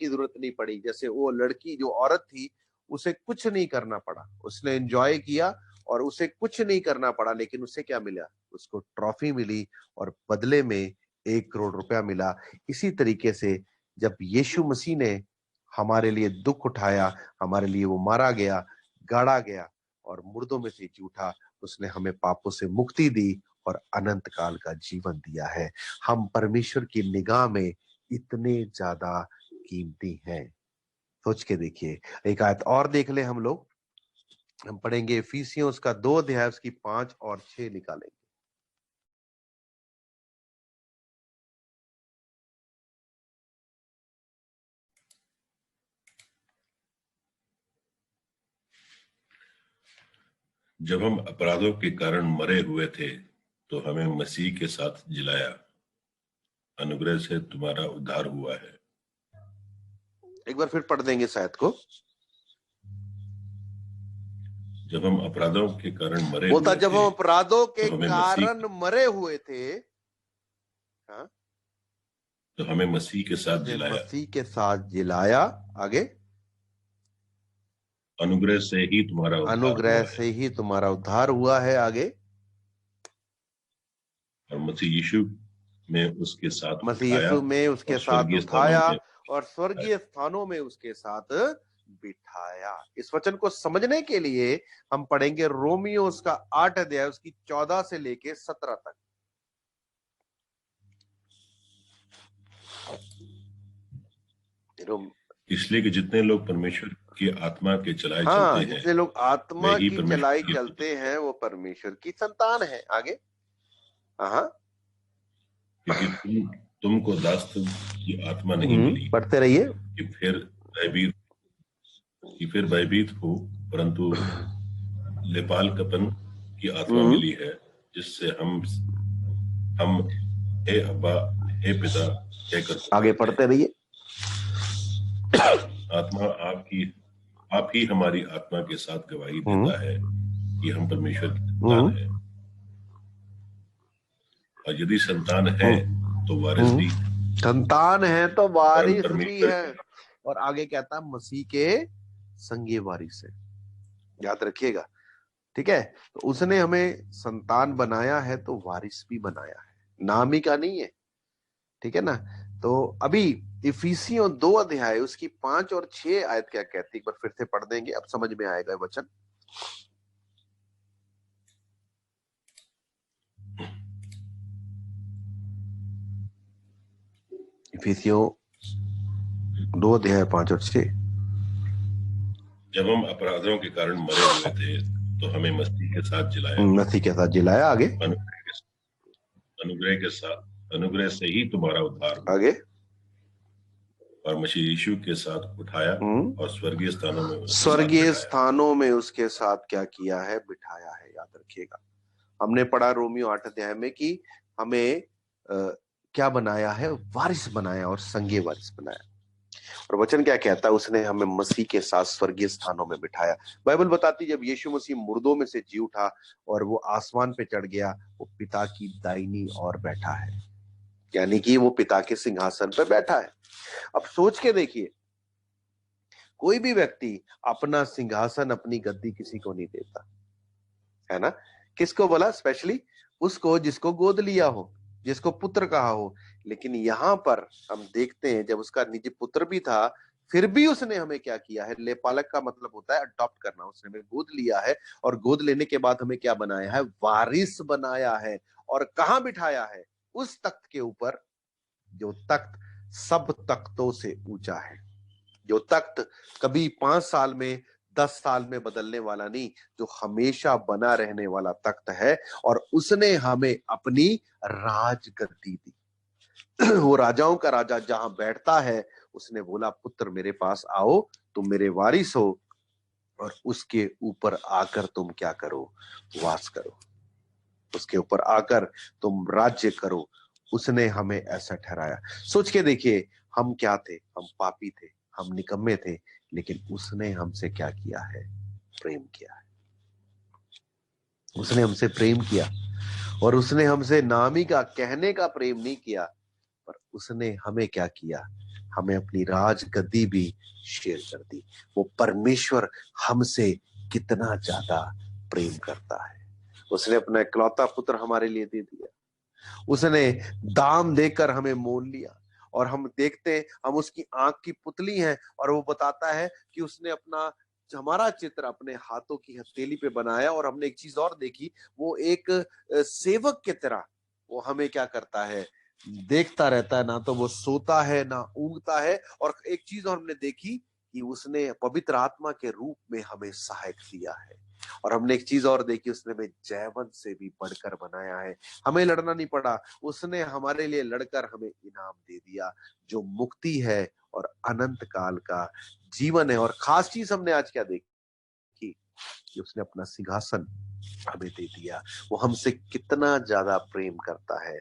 जरूरत नहीं पड़ी। जैसे वो लड़की जो औरत थी, उसे कुछ नहीं करना पड़ा, उसने एंजॉय किया और उसे कुछ नहीं करना पड़ा, लेकिन उसे क्या मिला? उसको ट्रॉफी मिली और बदले में 1 करोड़ रुपया मिला। इसी तरीके से जब यीशु मसीह ने हमारे लिए दुख उठाया, हमारे लिए वो मारा गया, गाड़ा गया और मुर्दों में से जी उठा, उसने हमें पापों से मुक्ति दी और अनंत काल का जीवन दिया है। हम परमेश्वर की निगाह में इतने ज्यादा कीमती हैं। सोच के देखिए। एक आयत और देख ले हम लोग, हम पढ़ेंगे इफिसियों उसका 2 अध्याय उसकी 5 और 6 निकालेंगे। जब हम अपराधों के कारण मरे हुए थे तो हमें मसीह के साथ जिलाया, अनुग्रह से तुम्हारा उद्धार हुआ है। एक बार फिर पढ़ देंगे शायद को। जब हम अपराधों के कारण मरे बोलता हुए जब हम थे अपराधों के तो हमें कारण मरे हुए थे, हाँ, तो हमें मसीह के साथ उसने जिलाया, मसीह के साथ जिलाया। आगे, अनुग्रह से ही तुम्हारा उद्धार अनुग्रह हुआ है। से ही तुम्हारा उद्धार हुआ है। आगे, और मसीह यीशु में उसके साथ मसीह उठाया यीशु में उसके और साथ स्वर्गीय स्थानों उठाया में और स्वर्गीय स्थानों में उसके साथ बिठाया। इस वचन को समझने के लिए हम पढ़ेंगे रोमियो उसका 8 अध्याय उसकी 14 से लेके 17 तक। इसलिए कि जितने लोग परमेश्वर की आत्मा के चलाए चलते हाँ, हैं, जितने लोग आत्मा वही की परमेश्वर चलाई की चलते हैं वो परमेश्वर की संतान है। आगे हाँ, क्योंकि तुमको दासत्व की आत्मा नहीं मिली पढ़ते रहिए कि फिर भयभीत हो, परंतु लेपालकपन की आत्मा मिली है, जिससे हम हे अब्बा, हे पिता कहकर आगे पढ़ते रहिए। आत्मा आप ही हमारी आत्मा के साथ गवाही देता है कि हम परमेश्वर की संतान है, और यदि संतान है तो वारिस भी, संतान है तो वारिस भी परमेश्वर है। और आगे कहता है मसीह के संगे वारिस है। याद रखिएगा, ठीक है। तो उसने हमें संतान बनाया है तो वारिस भी बनाया है, नाम ही का नहीं है, ठीक है ना। तो अभी इफिसियों 2 अध्याय उसकी 5 और 6 आयत क्या कहती है, एक बार फिर से पढ़ देंगे, अब समझ में आएगा वचन। इफिसियों 2 अध्याय 5 और 6। जब हम अपराधों के कारण मरे हुए थे तो हमें मसीह के साथ जिलाया, मसीह के साथ जिलाया। आगे अनुग्रह से ही तुम्हारा उद्धार हुआ। आगे और मसीह यीशु के साथ उठाया और स्वर्गीय स्थानों में उसके साथ क्या किया है, बिठाया है। याद रखिएगा, हमने पढ़ा रोमियो 8 अध्याय में कि हमें क्या बनाया है, वारिस बनाया और संगे वारिस बनाया। और वचन क्या कहता है, उसने हमें मसीह के साथ स्वर्गीय स्थानों में बिठाया। बाइबल बताती जब यीशु मसीह मुर्दों में से जी उठा और वो आसमान पे चढ़ गया, वो पिता की दाहिनी ओर बैठा है, यानी कि वो पिता के सिंहासन पर बैठा है। अब सोच के देखिए, कोई भी व्यक्ति अपना सिंहासन अपनी गद्दी किसी को नहीं देता है ना। किसको बोला? स्पेशली उसको जिसको गोद लिया हो, जिसको पुत्र कहा हो। लेकिन यहां पर हम देखते हैं जब उसका निजी पुत्र भी था, फिर भी उसने हमें क्या किया है, लेपालक का मतलब होता है अडॉप्ट करना। उसने हमें गोद लिया है और गोद लेने के बाद हमें क्या बनाया है, वारिस बनाया है। और कहां बिठाया है? उस तख्त के ऊपर, जो तख्त सब तख्तों से ऊंचा है, जो तख्त कभी 5 साल में 10 साल में बदलने वाला नहीं, जो हमेशा बना रहने वाला तख्त है। और उसने हमें अपनी राजगद्दी दी। वो राजाओं का राजा जहां बैठता है, उसने बोला पुत्र मेरे पास आओ, तुम मेरे वारिस हो, और उसके ऊपर आकर तुम क्या करो, वास करो, उसके ऊपर आकर तुम राज्य करो। उसने हमें ऐसा ठहराया। सोच के देखिए, हम क्या थे? हम पापी थे, हम निकम्मे थे, लेकिन उसने हमसे क्या किया है, प्रेम किया है। उसने हमसे प्रेम किया, और उसने हमसे नामी का कहने का प्रेम नहीं किया, पर उसने हमें क्या किया, हमें अपनी राज गद्दी भी शेयर कर दी। वो परमेश्वर हमसे कितना ज्यादा प्रेम करता है। उसने अपना इकलौता पुत्र हमारे लिए दे दिया, उसने दाम देकर हमें मोल लिया। और हम देखते हैं, हम उसकी आंख की पुतली हैं, और वो बताता है कि उसने अपना हमारा चित्र अपने हाथों की हथेली पे बनाया। और हमने एक चीज और देखी, वो एक सेवक की तरह वो हमें क्या करता है, देखता रहता है, ना तो वो सोता है ना ऊँगता है। और एक चीज और हमने देखी कि उसने पवित्र आत्मा के रूप में हमें सहायक दिया है। और हमने एक चीज और देखी, उसने हमें जयवंत से भी बढ़कर बनाया है। हमें लड़ना नहीं पड़ा, उसने हमारे लिए लड़कर हमें इनाम दे दिया, जो मुक्ति है और अनंत काल का जीवन है। और खास चीज हमने आज क्या देखी कि उसने अपना सिंहासन हमें दे दिया। वो हमसे कितना ज्यादा प्रेम करता है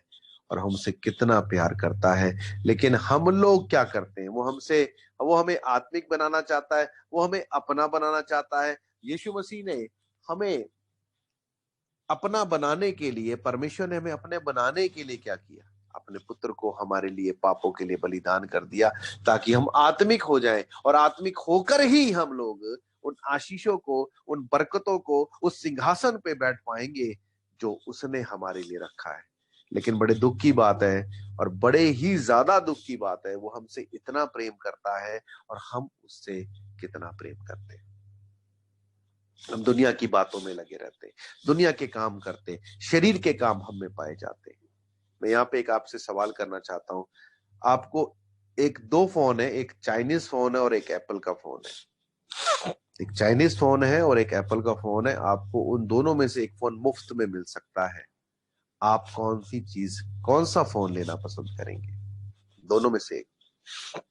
और हमसे कितना प्यार करता है। लेकिन हम लोग क्या करते हैं, वो हमें आत्मिक बनाना चाहता है, वो हमें अपना बनाना चाहता है। यीशु मसीह ने हमें अपना बनाने के लिए, परमेश्वर ने हमें अपने बनाने के लिए क्या किया, अपने पुत्र को हमारे लिए पापों के लिए बलिदान कर दिया, ताकि हम आत्मिक हो जाएं। और आत्मिक होकर ही हम लोग उन आशीषों को, उन बरकतों को, उस सिंहासन पे बैठ पाएंगे जो उसने हमारे लिए रखा है। लेकिन बड़े दुख की बात है और बड़े ही ज्यादा दुख की बात है, वो हमसे इतना प्रेम करता है और हम उससे कितना प्रेम करते हैं। हम दुनिया की बातों में लगे रहते, दुनिया के काम करते, शरीर के काम हम में पाए जाते हैं। मैं यहाँ पे एक आपसे सवाल करना चाहता हूं। आपको एक दो फोन है, एक चाइनीज फोन है और एक एप्पल का फोन है। एक चाइनीज फोन है और एक एप्पल का फोन है। आपको उन दोनों में से एक फोन मुफ्त में मिल सकता है। आप कौन सा फोन लेना पसंद करेंगे? दोनों में से एक,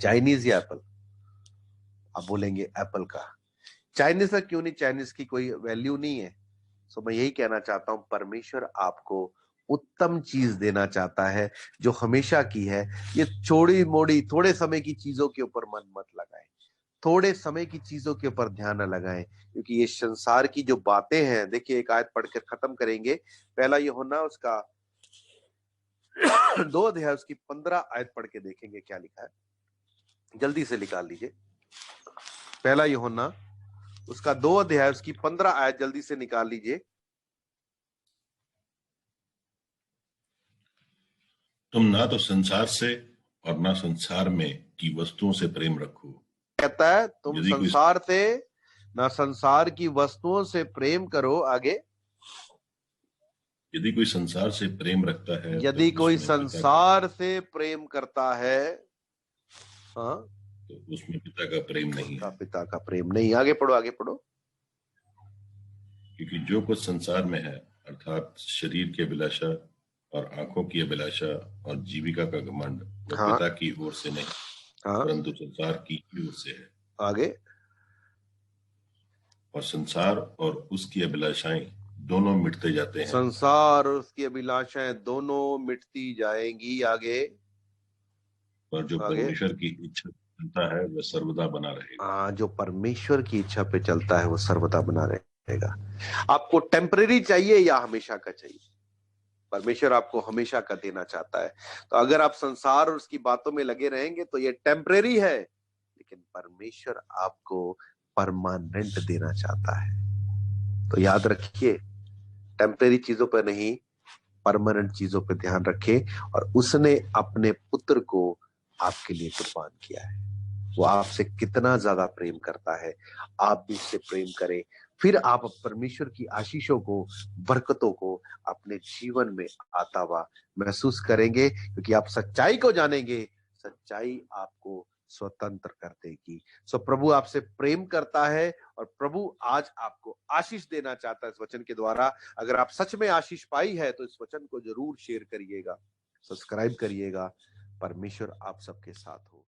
चाइनीज या एप्पल? आप बोलेंगे एप्पल का। चाइनीज का क्यों नहीं? चाइनीज की कोई वैल्यू नहीं है। तो मैं यही कहना चाहता हूं, परमेश्वर आपको उत्तम चीज देना चाहता है जो हमेशा की है। ये छोड़ी मोड़ी थोड़े समय की चीजों के ऊपर मन मत लगाएं, थोड़े समय की चीजों के ऊपर ध्यान न लगाएं, क्योंकि ये संसार की जो बातें हैं, देखिए एक आयत पढ़कर खत्म करेंगे। पहला यूहन्ना उसका 2 अध्याय उसकी 15 आयत पढ़ के देखेंगे क्या लिखा है। जल्दी से निकाल लीजिए। पहला यूहन्ना उसका 2 अध्याय उसकी 15 आयत जल्दी से निकाल लीजिए। तुम ना तो संसार से और ना संसार में की वस्तुओं से प्रेम रखो। कहता है तुम यदि कोई संसार से ना संसार की वस्तुओं से प्रेम करो। आगे, यदि कोई संसार से प्रेम रखता है यदि तो कोई उसमें संसार से प्रेम करता है, हाँ, तो उसमें पिता का प्रेम नहीं उसका है। पिता का प्रेम नहीं। आगे पढ़ो, आगे पढ़ो। क्योंकि जो कुछ संसार में है, अर्थात शरीर की अभिलाषा और आंखों की अभिलाषा और जीविका का घमंड, वो हाँ, पिता की ओर से नहीं, हाँ, परंतु संसार की ही ओर से है। आगे, और संसार और उसकी अभिलाषाएं दोनों मिटते जाते हैं, संसार और उसकी अभिलाषाएं दोनों मिटती जाएंगी। आगे, पर जो आगे, परमेश्वर की इच्छा चलता है वह सर्वदा बना रहेगा। हाँ, जो परमेश्वर की इच्छा पे चलता है वो सर्वदा बना रहेगा। आपको टेम्परेरी चाहिए या हमेशा का चाहिए? परमेश्वर आपको हमेशा का देना चाहता है। तो अगर आप संसार और उसकी बातों में लगे रहेंगे तो ये टेम्परेरी है, लेकिन परमेश्वर आपको परमानेंट देना चाहता है। तो याद रखिए, टेम्परेरी चीजों पर नहीं, परमानेंट चीजों पर ध्यान रखें। और उसने अपने पुत्र को आपके लिए कुर्बान किया है। वो आपसे कितना ज्यादा प्रेम करता है, आप भी उससे प्रेम करें। फिर आप परमेश्वर की आशीषों को, बरकतों को अपने जीवन में आता हुआ महसूस करेंगे, क्योंकि आप सच्चाई को जानेंगे, सच्चाई आपको स्वतंत्र कर देगी। सो प्रभु आपसे प्रेम करता है और प्रभु आज आपको आशीष देना चाहता है इस वचन के द्वारा। अगर आप सच में आशीष पाई है तो इस वचन को जरूर शेयर करिएगा, सब्सक्राइब करिएगा। परमेश्वर आप सबके साथ हो।